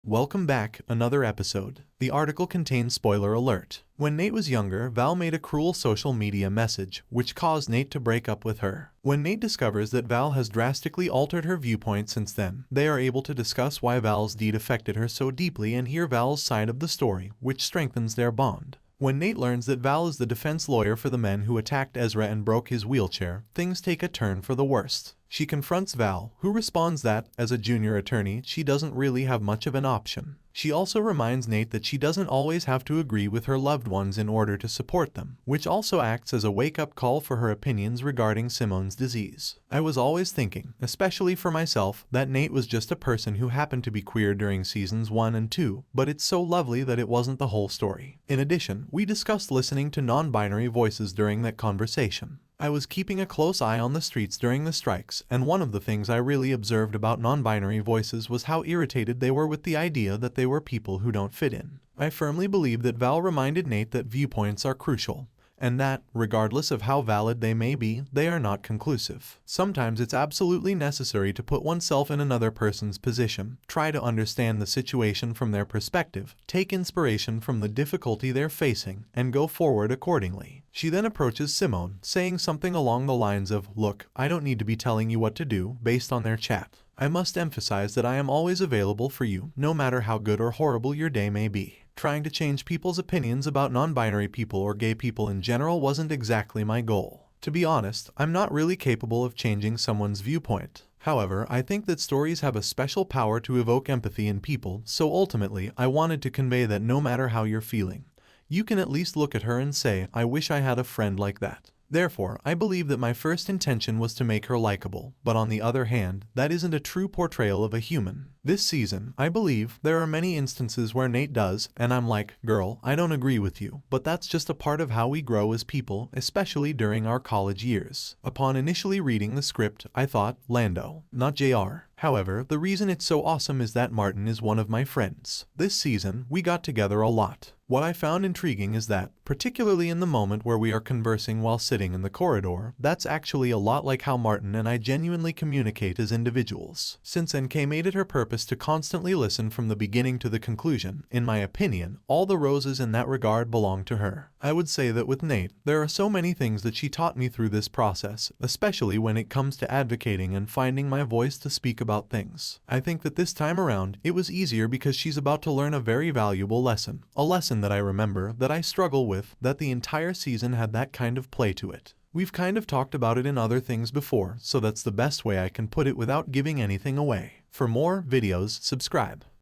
Welcome back, another episode. The article contains spoiler alert. When Nate was younger, Val made a cruel social media message, which caused Nate to break up with her. When Nate discovers that Val has drastically altered her viewpoint since then, they are able to discuss why Val's deed affected her so deeply and hear Val's side of the story, which strengthens their bond. When Nate learns that Val is the defense lawyer for the men who attacked Ezra and broke his wheelchair, things take a turn for the worst. She confronts Val, who responds that, as a junior attorney, she doesn't really have much of an option. She also reminds Nate that she doesn't always have to agree with her loved ones in order to support them, which also acts as a wake-up call for her opinions regarding Simone's disease. I was always thinking, especially for myself, that Nate was just a person who happened to be queer during seasons 1 and 2, but it's so lovely that it wasn't the whole story. In addition, we discussed listening to non-binary voices during that conversation. I was keeping a close eye on the streets during the strikes, and one of the things I really observed about non-binary voices was how irritated they were with the idea that they were people who don't fit in. I firmly believe that Val reminded Nate that viewpoints are crucial, and that, regardless of how valid they may be, they are not conclusive. Sometimes it's absolutely necessary to put oneself in another person's position, try to understand the situation from their perspective, take inspiration from the difficulty they're facing, and go forward accordingly. She then approaches Simone, saying something along the lines of, "Look, I don't need to be telling you what to do," based on their chat. I must emphasize that I am always available for you, no matter how good or horrible your day may be. Trying to change people's opinions about non-binary people or gay people in general wasn't exactly my goal. To be honest, I'm not really capable of changing someone's viewpoint. However, I think that stories have a special power to evoke empathy in people, so ultimately, I wanted to convey that no matter how you're feeling, you can at least look at her and say, "I wish I had a friend like that." Therefore, I believe that my first intention was to make her likable, but on the other hand, that isn't a true portrayal of a human. This season, I believe, there are many instances where Nate does, and I'm like, "Girl, I don't agree with you," but that's just a part of how we grow as people, especially during our college years. Upon initially reading the script, I thought, Lando, not JR. However, the reason it's so awesome is that Martin is one of my friends. This season, we got together a lot. What I found intriguing is that, particularly in the moment where we are conversing while sitting in the corridor, that's actually a lot like how Martin and I genuinely communicate as individuals. Since NK made it her purpose to constantly listen from the beginning to the conclusion, in my opinion, all the roses in that regard belong to her. I would say that with Nate, there are so many things that she taught me through this process, especially when it comes to advocating and finding my voice to speak about things. I think that this time around, it was easier because she's about to learn a very valuable lesson. A lesson that I remember, that I struggle with, that the entire season had that kind of play to it. We've kind of talked about it in other things before, so that's the best way I can put it without giving anything away. For more videos, subscribe.